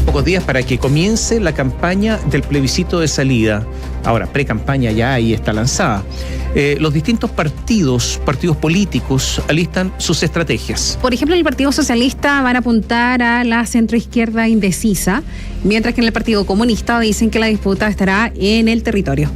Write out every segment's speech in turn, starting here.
pocos días para que comience la campaña del plebiscito de salida. Ahora, pre-campaña ya ahí está lanzada. Los distintos partidos políticos alistan sus estrategias. Por ejemplo, en el Partido Socialista van a apuntar a la centroizquierda indecisa, mientras que en el Partido Comunista dicen que la disputa estará en el territorio.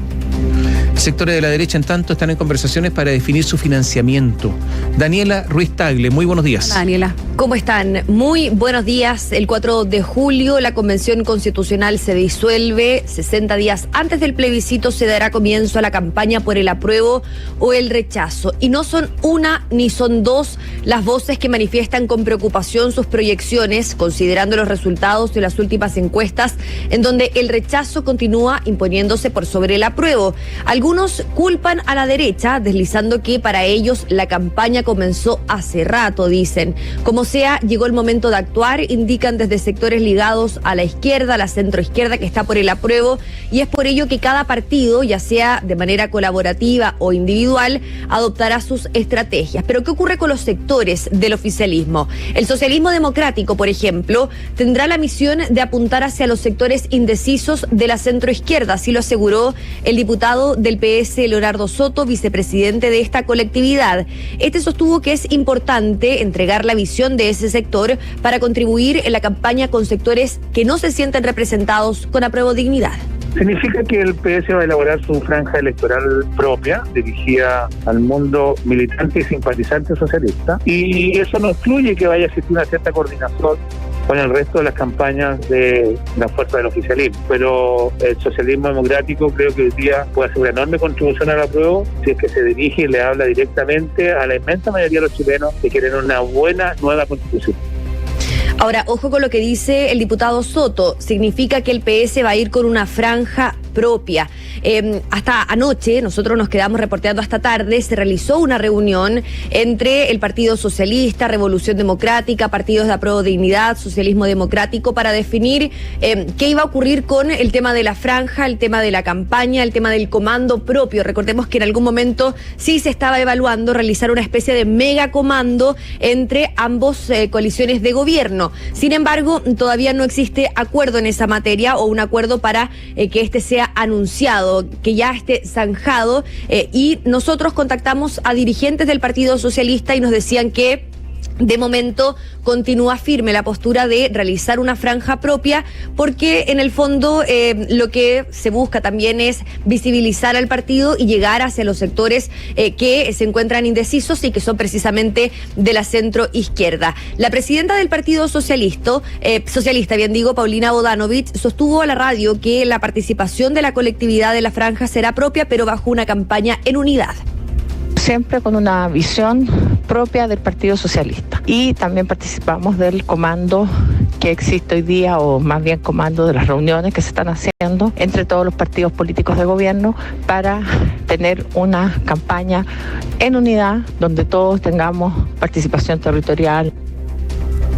Sectores de la derecha, en tanto, están en conversaciones para definir su financiamiento. Daniela Ruiz Tagle, muy buenos días. Daniela. ¿Cómo están? Muy buenos días. El 4 de julio la Convención Constitucional se disuelve. 60 días antes del plebiscito se dará comienzo a la campaña por el apruebo o el rechazo. Y no son una ni son dos las voces que manifiestan con preocupación sus proyecciones, considerando los resultados de las últimas encuestas, en donde el rechazo continúa imponiéndose por sobre el apruebo. Algunos culpan a la derecha, deslizando que para ellos la campaña comenzó hace rato, dicen. Como sea, llegó el momento de actuar, indican desde sectores ligados a la izquierda, a la centroizquierda, que está por el apruebo, y es por ello que cada partido, ya sea de manera colaborativa o individual, adoptará sus estrategias. Pero ¿qué ocurre con los sectores del oficialismo? El socialismo democrático, por ejemplo, tendrá la misión de apuntar hacia los sectores indecisos de la centroizquierda, así lo aseguró el diputado del PS, Leonardo Soto, vicepresidente de esta colectividad. Este sostuvo que es importante entregar la visión de ese sector para contribuir en la campaña con sectores que no se sienten representados con apruebo dignidad. Significa que el PS va a elaborar su franja electoral propia, dirigida al mundo militante y simpatizante socialista, y eso no excluye que vaya a existir una cierta coordinación con el resto de las campañas de la fuerza del oficialismo. Pero el socialismo democrático creo que hoy día puede hacer una enorme contribución al apruebo si es que se dirige y le habla directamente a la inmensa mayoría de los chilenos que quieren una buena nueva constitución. Ahora, ojo con lo que dice el diputado Soto. Significa que el PS va a ir con una franja propia. Hasta anoche, nosotros nos quedamos reporteando hasta tarde, se realizó una reunión entre el Partido Socialista, Revolución Democrática, partidos de apruebo dignidad, Socialismo Democrático, para definir qué iba a ocurrir con el tema de la franja, el tema de la campaña, el tema del comando propio. Recordemos que en algún momento sí se estaba evaluando realizar una especie de mega comando entre ambos coaliciones de gobierno. Sin embargo, todavía no existe acuerdo en esa materia o un acuerdo para que este sea anunciado, que ya esté zanjado, y nosotros contactamos a dirigentes del Partido Socialista y nos decían que de momento continúa firme la postura de realizar una franja propia, porque en el fondo lo que se busca también es visibilizar al partido y llegar hacia los sectores que se encuentran indecisos y que son precisamente de la centro izquierda. La presidenta del Partido Socialista, Paulina Bodanovich, sostuvo a la radio que la participación de la colectividad de la franja será propia, pero bajo una campaña en unidad. Siempre con una visión propia del Partido Socialista. Y también participamos del comando que existe hoy día, o más bien comando de las reuniones que se están haciendo entre todos los partidos políticos de gobierno para tener una campaña en unidad donde todos tengamos participación territorial.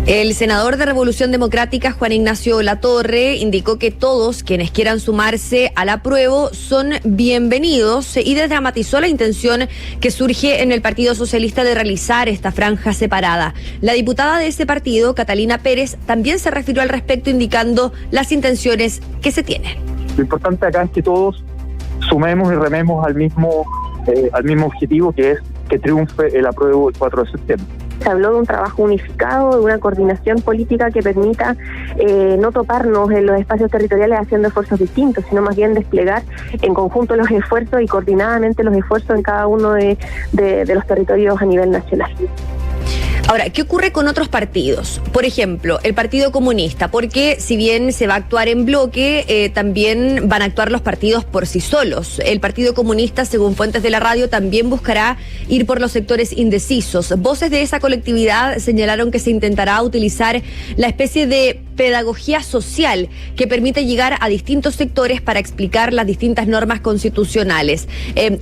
El senador de Revolución Democrática, Juan Ignacio Latorre, indicó que todos quienes quieran sumarse al apruebo son bienvenidos y desdramatizó la intención que surge en el Partido Socialista de realizar esta franja separada. La diputada de ese partido, Catalina Pérez, también se refirió al respecto, indicando las intenciones que se tienen. Lo importante acá es que todos sumemos y rememos al mismo objetivo, que es que triunfe el apruebo el 4 de septiembre. Se habló de un trabajo unificado, de una coordinación política que permita no toparnos en los espacios territoriales haciendo esfuerzos distintos, sino más bien desplegar en conjunto los esfuerzos y coordinadamente los esfuerzos en cada uno de los territorios a nivel nacional. Ahora, ¿qué ocurre con otros partidos? Por ejemplo, el Partido Comunista, porque si bien se va a actuar en bloque, también van a actuar los partidos por sí solos. El Partido Comunista, según fuentes de la radio, también buscará ir por los sectores indecisos. Voces de esa colectividad señalaron que se intentará utilizar la especie de pedagogía social que permite llegar a distintos sectores para explicar las distintas normas constitucionales.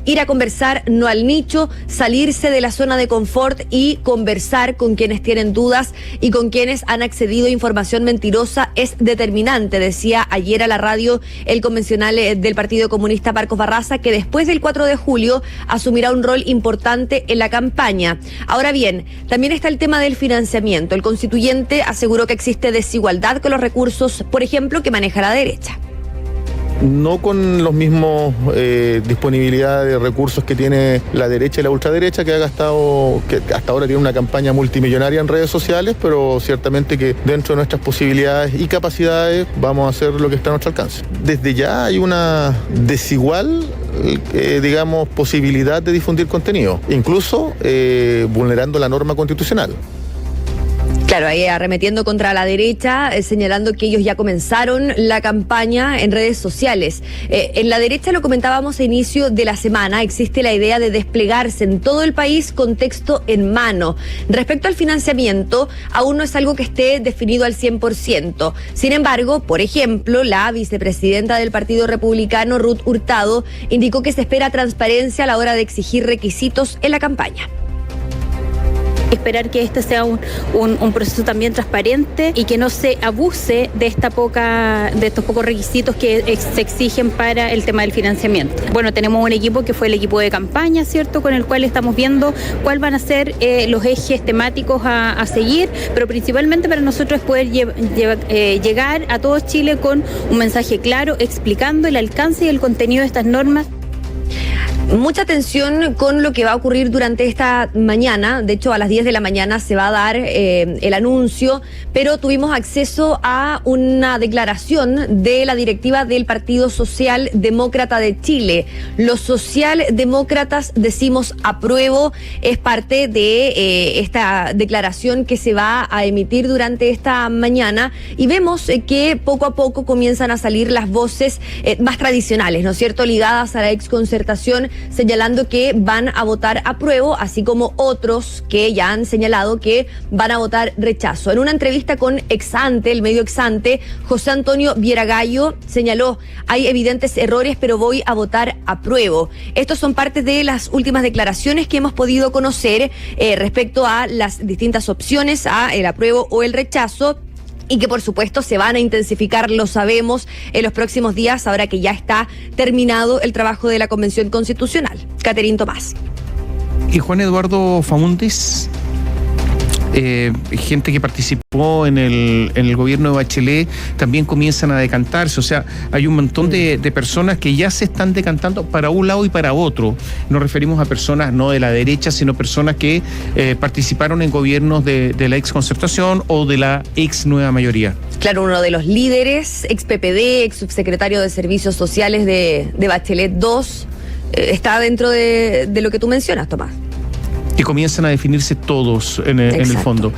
Ir a conversar, no al nicho, salirse de la zona de confort y conversar con quienes tienen dudas y con quienes han accedido a información mentirosa es determinante, decía ayer a la radio el convencional del Partido Comunista, Marcos Barraza, que después del 4 de julio asumirá un rol importante en la campaña. Ahora bien, también está el tema del financiamiento. El constituyente aseguró que existe desigualdad generosidad con los recursos, por ejemplo, que maneja la derecha. No con los mismos disponibilidad de recursos que tiene la derecha y la ultraderecha, que hasta ahora tiene una campaña multimillonaria en redes sociales, pero ciertamente que dentro de nuestras posibilidades y capacidades vamos a hacer lo que está a nuestro alcance. Desde ya hay una desigual posibilidad de difundir contenido, incluso vulnerando la norma constitucional. Claro, ahí arremetiendo contra la derecha, señalando que ellos ya comenzaron la campaña en redes sociales. En la derecha, lo comentábamos a inicio de la semana, existe la idea de desplegarse en todo el país con texto en mano. Respecto al financiamiento, aún no es algo que esté definido al 100%. Sin embargo, por ejemplo, la vicepresidenta del Partido Republicano, Ruth Hurtado, indicó que se espera transparencia a la hora de exigir requisitos en la campaña. Esperar que este sea un proceso también transparente y que no se abuse de estos pocos requisitos que se exigen para el tema del financiamiento. Bueno, tenemos un equipo que fue el equipo de campaña, ¿cierto?, con el cual estamos viendo cuáles van a ser los ejes temáticos a seguir, pero principalmente para nosotros es poder llegar a todo Chile con un mensaje claro, explicando el alcance y el contenido de estas normas. Mucha atención con lo que va a ocurrir durante esta mañana. De hecho, a las 10 de la mañana se va a dar el anuncio, pero tuvimos acceso a una declaración de la directiva del Partido Socialdemócrata de Chile. Los socialdemócratas decimos apruebo, es parte de esta declaración que se va a emitir durante esta mañana, y vemos que poco a poco comienzan a salir las voces más tradicionales, ¿no es cierto?, ligadas a la exconcertación, señalando que van a votar apruebo, así como otros que ya han señalado que van a votar rechazo. En una entrevista con Exante, el medio Exante, José Antonio Vieragallo señaló: hay evidentes errores, pero voy a votar apruebo. Estos son parte de las últimas declaraciones que hemos podido conocer respecto a las distintas opciones, a el apruebo o el rechazo, y que por supuesto se van a intensificar, lo sabemos, en los próximos días, ahora que ya está terminado el trabajo de la Convención Constitucional. Caterín Tomás. Y Juan Eduardo Faúndez, gente que participó en el gobierno de Bachelet, también comienzan a decantarse. O sea, hay un montón de personas que ya se están decantando para un lado y para otro. Nos referimos a personas no de la derecha, sino personas que participaron en gobiernos de la exconcertación o de la ex nueva mayoría. Claro, uno de los líderes, ex PPD, ex subsecretario de Servicios Sociales de Bachelet 2, está dentro de lo que tú mencionas, Tomás. Que comienzan a definirse todos en el fondo.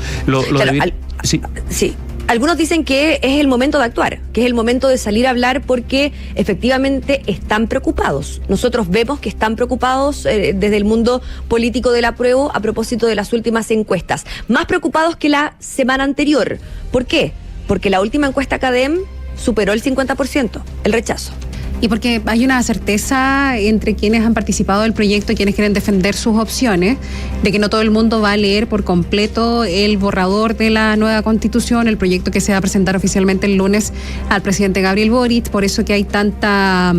Sí. Algunos dicen que es el momento de actuar, que es el momento de salir a hablar, porque efectivamente están preocupados. Nosotros vemos que están preocupados desde el mundo político del apruebo a propósito de las últimas encuestas. Más preocupados que la semana anterior. ¿Por qué? Porque la última encuesta CADEM superó el 50%, el rechazo. Y porque hay una certeza entre quienes han participado del proyecto y quienes quieren defender sus opciones, de que no todo el mundo va a leer por completo el borrador de la nueva Constitución, el proyecto que se va a presentar oficialmente el lunes al presidente Gabriel Boric. Por eso que hay tanta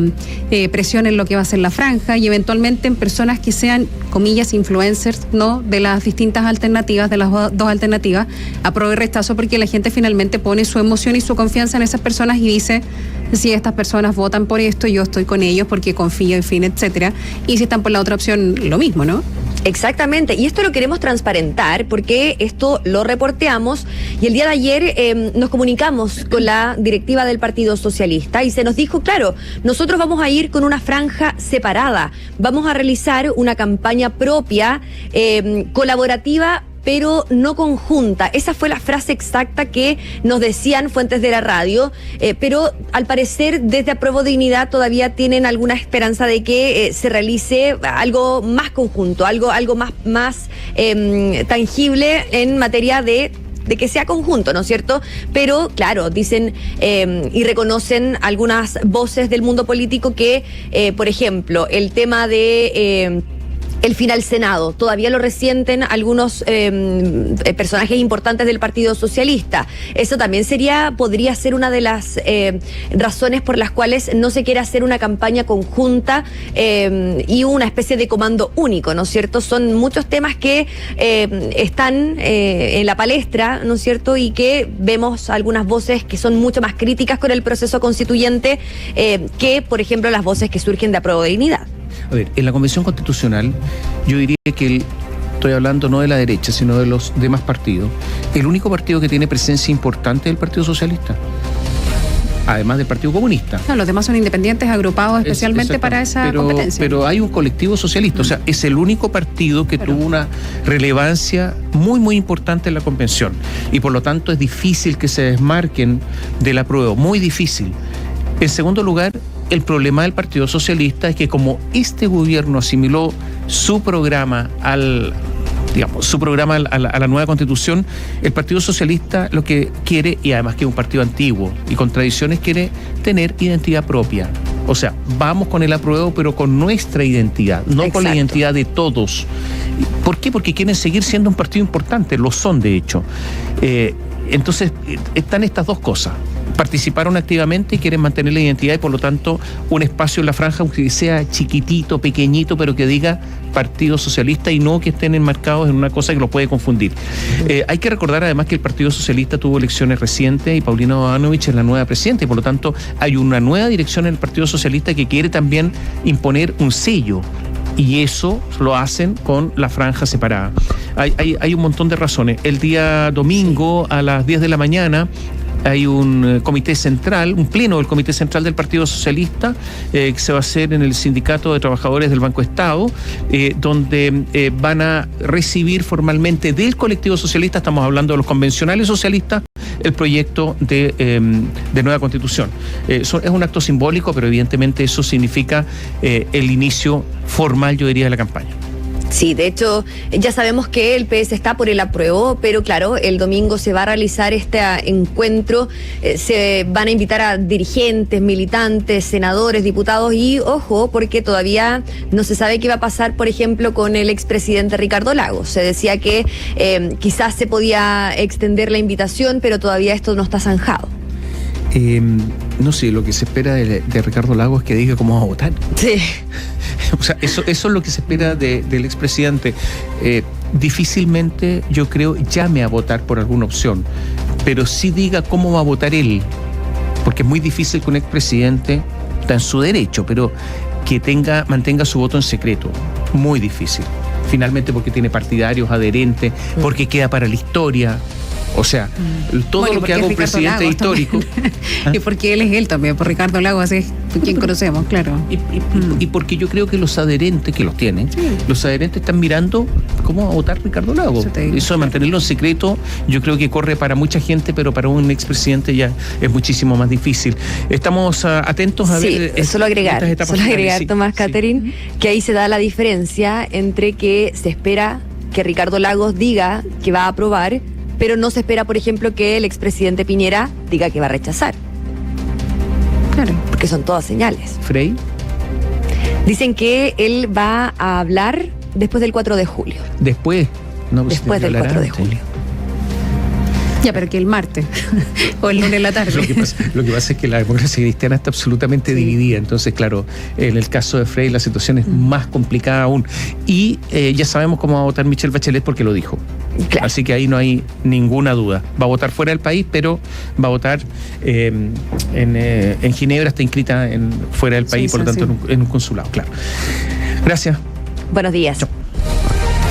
presión en lo que va a ser la franja, y eventualmente en personas que sean, comillas, influencers, ¿no?, de las distintas alternativas, de las dos alternativas, apruebo y rechazo, porque la gente finalmente pone su emoción y su confianza en esas personas y dice: si estas personas votan por esto, yo estoy con ellos porque confío, en fin, etcétera. Y si están por la otra opción, lo mismo, ¿no? Exactamente, y esto lo queremos transparentar porque esto lo reporteamos, y el día de ayer nos comunicamos con la directiva del Partido Socialista y se nos dijo: claro, nosotros vamos a ir con una franja separada, vamos a realizar una campaña propia, colaborativa, pero no conjunta. Esa fue la frase exacta que nos decían fuentes de la radio, pero al parecer desde Apruebo Dignidad todavía tienen alguna esperanza de que se realice algo más conjunto, algo más tangible en materia de que sea conjunto, ¿no es cierto? Pero claro, dicen y reconocen algunas voces del mundo político que, por ejemplo, el tema de el final Senado. Todavía lo resienten algunos personajes importantes del Partido Socialista. Eso también podría ser una de las razones por las cuales no se quiere hacer una campaña conjunta y una especie de comando único, ¿no es cierto? Son muchos temas que están en la palestra, ¿no es cierto? Y que vemos algunas voces que son mucho más críticas con el proceso constituyente que, por ejemplo, las voces que surgen de Apruebo Dignidad. A ver, en la Convención Constitucional, yo diría que estoy hablando no de la derecha, sino de los demás partidos. El único partido que tiene presencia importante es el Partido Socialista, además del Partido Comunista. No, los demás son independientes agrupados especialmente para esa competencia. Pero hay un colectivo socialista, o sea, es el único partido que tuvo una relevancia muy, muy importante en la Convención. Y por lo tanto es difícil que se desmarquen del apruebo, muy difícil. En segundo lugar, el problema del Partido Socialista es que como este gobierno asimiló su programa a la nueva Constitución, el Partido Socialista lo que quiere, y además que es un partido antiguo y con tradiciones, quiere tener identidad propia. O sea, vamos con el apruebo, pero con nuestra identidad, no con la identidad de todos. ¿Por qué? Porque quieren seguir siendo un partido importante, lo son de hecho. Entonces, están estas dos cosas. Participaron activamente y quieren mantener la identidad y por lo tanto un espacio en la franja, aunque sea chiquitito, pequeñito, pero que diga Partido Socialista y no que estén enmarcados en una cosa que los puede confundir. Hay que recordar además que el Partido Socialista tuvo elecciones recientes y Paulina Bodanovich es la nueva presidenta y por lo tanto hay una nueva dirección en el Partido Socialista que quiere también imponer un sello. Y eso lo hacen con la franja separada. Hay un montón de razones. El día domingo a las 10 de la mañana hay un comité central, un pleno del comité central del Partido Socialista que se va a hacer en el Sindicato de Trabajadores del Banco Estado, donde van a recibir formalmente del colectivo socialista, estamos hablando de los convencionales socialistas, el proyecto de nueva Constitución. Es un acto simbólico, pero evidentemente eso significa el inicio formal, yo diría, de la campaña. Sí, de hecho, ya sabemos que el PS está por el apruebo, pero claro, el domingo se va a realizar este encuentro, se van a invitar a dirigentes, militantes, senadores, diputados y, ojo, porque todavía no se sabe qué va a pasar, por ejemplo, con el expresidente Ricardo Lagos. Se decía que quizás se podía extender la invitación, pero todavía esto no está zanjado. No sé, lo que se espera de Ricardo Lagos es que diga cómo va a votar. Sí. O sea, eso es lo que se espera del expresidente. Difícilmente, yo creo, llame a votar por alguna opción, pero sí diga cómo va a votar él, porque es muy difícil que un expresidente, está en su derecho, pero que mantenga su voto en secreto. Muy difícil. Finalmente porque tiene partidarios, adherentes, porque queda para la historia. O sea, todo lo que haga un presidente histórico. Y porque él es él también, por Ricardo Lagos es quien conocemos, claro. Y porque yo creo que los adherentes, que los tienen, los adherentes están mirando cómo va a votar Ricardo Lagos. Eso de mantenerlo en secreto, yo creo que corre para mucha gente, pero para un expresidente ya es muchísimo más difícil. Estamos atentos a ver. Sí, solo agregar, Tomás, Catherine, que ahí se da la diferencia entre que se espera que Ricardo Lagos diga que va a aprobar, pero no se espera, por ejemplo, que el expresidente Piñera diga que va a rechazar. Claro. Porque son todas señales. ¿Frey? Dicen que él va a hablar después del 4 de julio. ¿Después? No, pues después del 4 de julio. Ya, pero que el martes o el lunes en la tarde. Lo que pasa es que la democracia cristiana está absolutamente dividida. Entonces, claro, en el caso de Frey la situación es más complicada aún. Y ya sabemos cómo va a votar Michelle Bachelet porque lo dijo. Claro. Así que ahí no hay ninguna duda. Va a votar fuera del país, pero va a votar en Ginebra, está inscrita fuera del país, por lo tanto en un consulado. Claro. Gracias. Buenos días. Chao.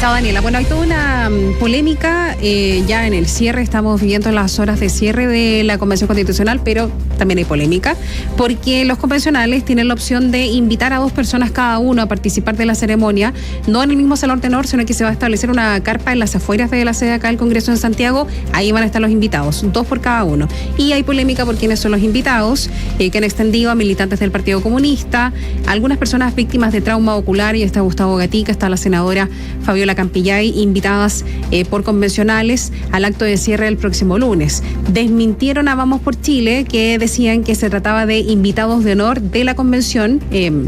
Chao, Daniela. Bueno, hay toda una polémica ya en el cierre, estamos viviendo las horas de cierre de la Convención Constitucional, pero también hay polémica, porque los convencionales tienen la opción de invitar a 2 personas cada uno a participar de la ceremonia, no en el mismo Salón Tenor, sino que se va a establecer una carpa en las afueras de la sede acá del Congreso en Santiago, ahí van a estar los invitados, 2 por cada uno. Y hay polémica por quiénes son los invitados, que han extendido a militantes del Partido Comunista, algunas personas víctimas de trauma ocular, y está Gustavo Gatica, está la senadora Fabiola Fabiola Campillay, invitadas por convencionales al acto de cierre del próximo lunes. Desmintieron a Vamos por Chile, que decían que se trataba de invitados de honor de la convención.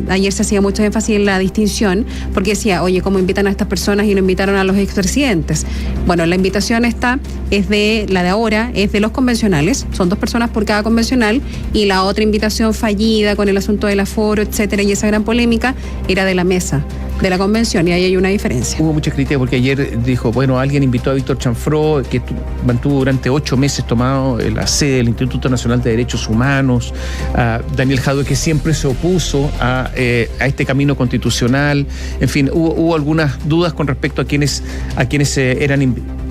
Ayer se hacía mucho énfasis en la distinción, porque decía, oye, ¿cómo invitan a estas personas y no invitaron a los expresidentes? Bueno, la invitación esta es de la de ahora, es de los convencionales, son 2 personas por cada convencional, y la otra invitación fallida con el asunto del aforo, etcétera, y esa gran polémica era de la mesa de la convención, y ahí hay una diferencia. Hubo mucha crítica porque ayer dijo, bueno, alguien invitó a Víctor Chanfró, que mantuvo durante 8 meses tomado la sede del Instituto Nacional de Derechos Humanos, a Daniel Jadwe, que siempre se opuso a este camino constitucional. En fin, hubo algunas dudas con respecto a quienes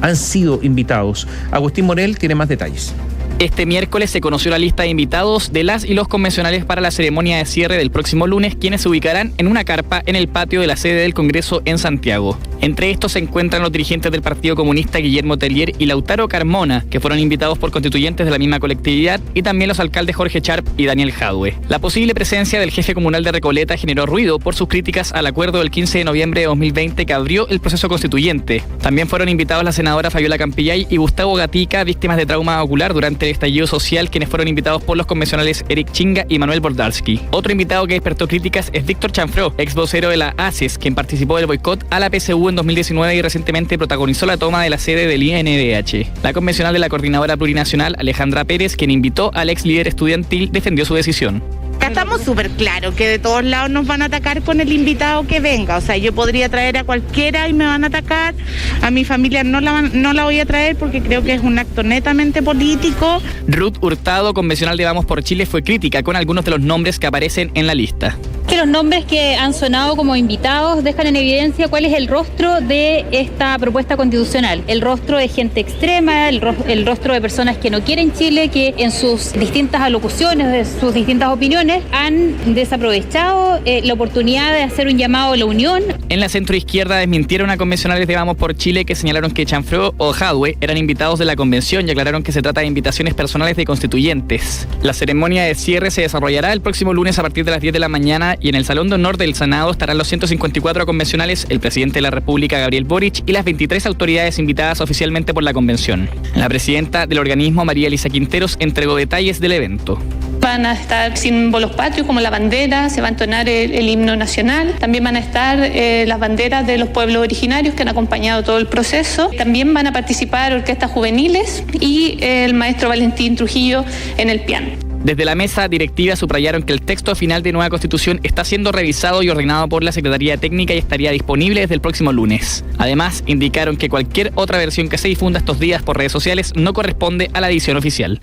han sido invitados. Agustín Morel tiene más detalles. Este miércoles se conoció la lista de invitados de las y los convencionales para la ceremonia de cierre del próximo lunes, quienes se ubicarán en una carpa en el patio de la sede del Congreso en Santiago. Entre estos se encuentran los dirigentes del Partido Comunista Guillermo Tellier y Lautaro Carmona, que fueron invitados por constituyentes de la misma colectividad, y también los alcaldes Jorge Sharp y Daniel Jadwe. La posible presencia del jefe comunal de Recoleta generó ruido por sus críticas al acuerdo del 15 de noviembre de 2020 que abrió el proceso constituyente. También fueron invitados la senadora Fabiola Campillay y Gustavo Gatica, víctimas de trauma ocular durante el estallido social, quienes fueron invitados por los convencionales Eric Chinga y Manuel Bordarsky. Otro invitado que despertó críticas es Víctor Chanfró, ex vocero de la ACES, quien participó del boicot a la PSU en 2019 y recientemente protagonizó la toma de la sede del INDH. La convencional de la Coordinadora Plurinacional, Alejandra Pérez, quien invitó al ex líder estudiantil, defendió su decisión. Estamos súper claros que de todos lados nos van a atacar con el invitado que venga. O sea, yo podría traer a cualquiera y me van a atacar. A mi familia no la voy a traer porque creo que es un acto netamente político. Ruth Hurtado, convencional de Vamos por Chile, fue crítica con algunos de los nombres que aparecen en la lista. Que los nombres que han sonado como invitados dejan en evidencia cuál es el rostro de esta propuesta constitucional. El rostro de gente extrema, el rostro de personas que no quieren Chile, que en sus distintas alocuciones, de sus distintas opiniones, han desaprovechado la oportunidad de hacer un llamado a la unión. En la centroizquierda desmintieron a convencionales de Vamos por Chile que señalaron que Chanfró o Jadwe eran invitados de la convención y aclararon que se trata de invitaciones personales de constituyentes. La ceremonia de cierre se desarrollará el próximo lunes a partir de las 10 de la mañana y en el Salón de Honor del Senado estarán los 154 convencionales, el presidente de la República, Gabriel Boric, y las 23 autoridades invitadas oficialmente por la convención. La presidenta del organismo, María Elisa Quinteros, entregó detalles del evento. Van a estar símbolos patrios como la bandera, se va a entonar el himno nacional, también van a estar las banderas de los pueblos originarios que han acompañado todo el proceso, también van a participar orquestas juveniles y el maestro Valentín Trujillo en el piano. Desde la mesa directiva subrayaron que el texto final de nueva constitución está siendo revisado y ordenado por la Secretaría Técnica y estaría disponible desde el próximo lunes. Además, indicaron que cualquier otra versión que se difunda estos días por redes sociales no corresponde a la edición oficial.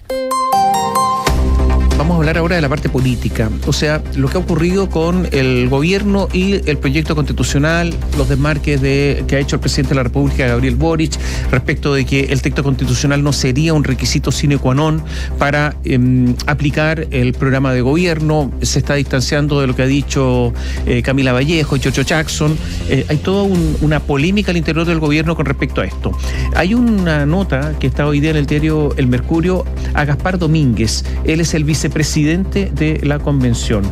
Vamos a hablar ahora de la parte política, o sea, lo que ha ocurrido con el gobierno y el proyecto constitucional, los desmarques que ha hecho el presidente de la República, Gabriel Boric, respecto de que el texto constitucional no sería un requisito sine qua non para aplicar el programa de gobierno. Se está distanciando de lo que ha dicho Camila Vallejo y Chocho Jackson. Hay toda una polémica al interior del gobierno con respecto a esto. Hay una nota que está hoy día en el diario El Mercurio a Gaspar Domínguez. Él es el vicepresidente de la convención.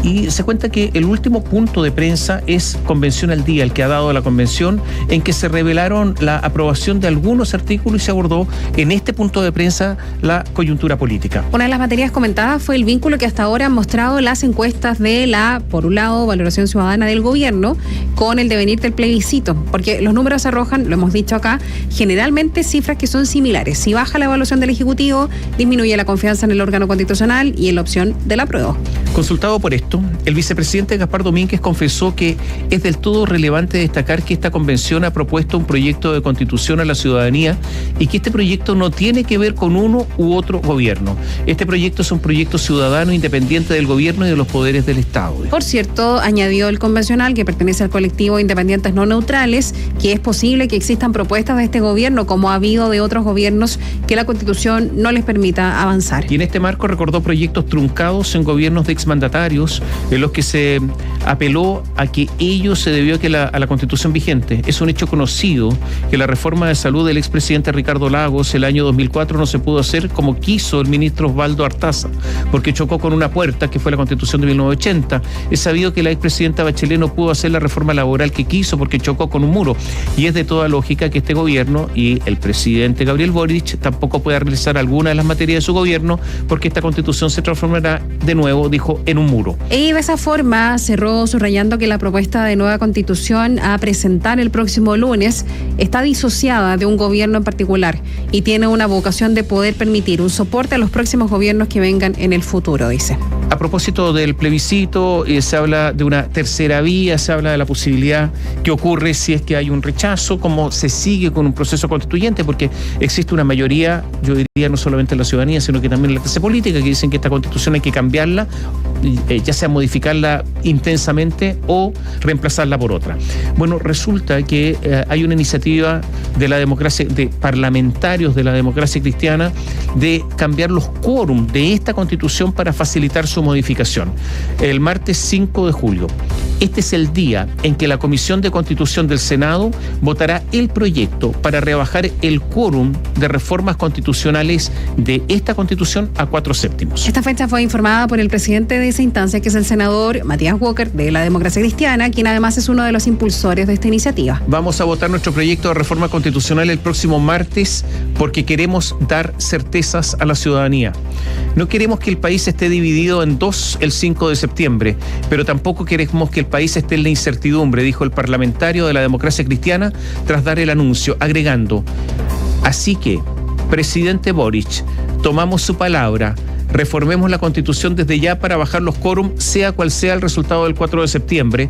Y se cuenta que el último punto de prensa es Convención al Día, el que ha dado la convención, en que se revelaron la aprobación de algunos artículos y se abordó en este punto de prensa la coyuntura política. Una de las materias comentadas fue el vínculo que hasta ahora han mostrado las encuestas de la, por un lado, valoración ciudadana del gobierno con el devenir del plebiscito, porque los números arrojan, lo hemos dicho acá, generalmente cifras que son similares. Si baja la evaluación del Ejecutivo, disminuye la confianza en el órgano constitucional y en la opción del apruebo. Consultado por esto, el vicepresidente Gaspar Domínguez confesó que es del todo relevante destacar que esta convención ha propuesto un proyecto de constitución a la ciudadanía y que este proyecto no tiene que ver con uno u otro gobierno. Este proyecto es un proyecto ciudadano independiente del gobierno y de los poderes del Estado. Por cierto, añadió el convencional, que pertenece al colectivo Independientes No Neutrales, que es posible que existan propuestas de este gobierno, como ha habido de otros gobiernos, que la Constitución no les permita avanzar. Y en este marco recordó proyectos truncados en gobiernos de exmandatarios en los que se apeló a que ello se debió a la Constitución vigente. Es un hecho conocido que la reforma de salud del expresidente Ricardo Lagos el año 2004 no se pudo hacer como quiso el ministro Osvaldo Artaza, porque chocó con una puerta que fue la Constitución de 1980. Es sabido que la expresidenta Bachelet no pudo hacer la reforma laboral que quiso porque chocó con un muro, y es de toda lógica que este gobierno y el presidente Gabriel Boric tampoco pueda realizar alguna de las materias de su gobierno porque esta Constitución se transformará de nuevo, dijo, en un muro. Y de esa forma cerró subrayando que la propuesta de nueva Constitución a presentar el próximo lunes está disociada de un gobierno en particular y tiene una vocación de poder permitir un soporte a los próximos gobiernos que vengan en el futuro, dice. A propósito del plebiscito, se habla de una tercera vía, se habla de la posibilidad que ocurre si es que hay un rechazo, cómo se sigue con un proceso constituyente, porque existe una mayoría, yo diría no solamente en la ciudadanía, sino que también en la clase política, que dicen que esta Constitución hay que cambiarla, ya sea modificarla intensamente o reemplazarla por otra. Bueno, resulta que hay una iniciativa de la democracia, de parlamentarios de la democracia cristiana, de cambiar los quórum de esta Constitución para facilitar su modificación. El martes 5 de julio. Este es el día en que la Comisión de Constitución del Senado votará el proyecto para rebajar el quórum de reformas constitucionales de esta Constitución a 4/7. Esta fecha fue informada por el presidente de esa instancia, que es el senador Matías Walker, de la Democracia Cristiana, quien además es uno de los impulsores de esta iniciativa. Vamos a votar nuestro proyecto de reforma constitucional el próximo martes porque queremos dar certezas a la ciudadanía. No queremos que el país esté dividido en dos el 5 de septiembre, pero tampoco queremos que el país esté en la incertidumbre, dijo el parlamentario de la Democracia Cristiana tras dar el anuncio, agregando: así que, presidente Boric, tomamos su palabra, reformemos la Constitución desde ya para bajar los quórum, sea cual sea el resultado del 4 de septiembre,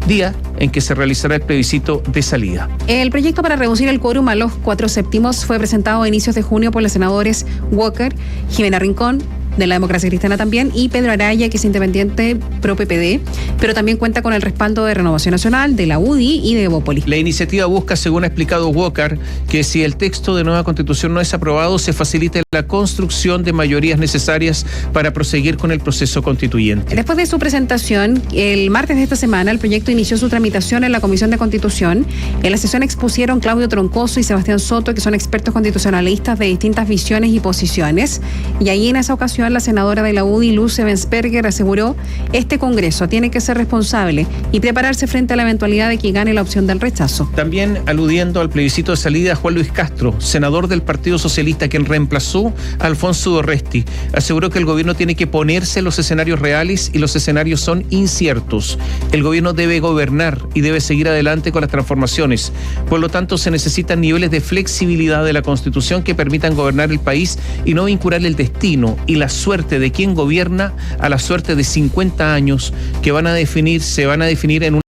día en que se realizará el plebiscito de salida. El proyecto para reducir el quórum a los 4/7 fue presentado a inicios de junio por los senadores Walker, Jimena Rincón, de la Democracia Cristiana también, y Pedro Araya, que es independiente pro PPD, pero también cuenta con el respaldo de Renovación Nacional, de la UDI y de Evópolis. La iniciativa busca, según ha explicado Walker, que si el texto de nueva Constitución no es aprobado, se facilite la construcción de mayorías necesarias para proseguir con el proceso constituyente. Después de su presentación, el martes de esta semana, el proyecto inició su tramitación en la Comisión de Constitución. En la sesión expusieron Claudio Troncoso y Sebastián Soto, que son expertos constitucionalistas de distintas visiones y posiciones, y ahí en esa ocasión la senadora de la UDI, Luz Ebensperger, aseguró: este Congreso tiene que ser responsable y prepararse frente a la eventualidad de que gane la opción del rechazo. También aludiendo al plebiscito de salida, Juan Luis Castro, senador del Partido Socialista, quien reemplazó a Alfonso Dorresti, aseguró que el gobierno tiene que ponerse en los escenarios reales y los escenarios son inciertos. El gobierno debe gobernar y debe seguir adelante con las transformaciones. Por lo tanto, se necesitan niveles de flexibilidad de la Constitución que permitan gobernar el país y no vincular el destino y la suerte de quien gobierna a la suerte de 50 años que se van a definir en un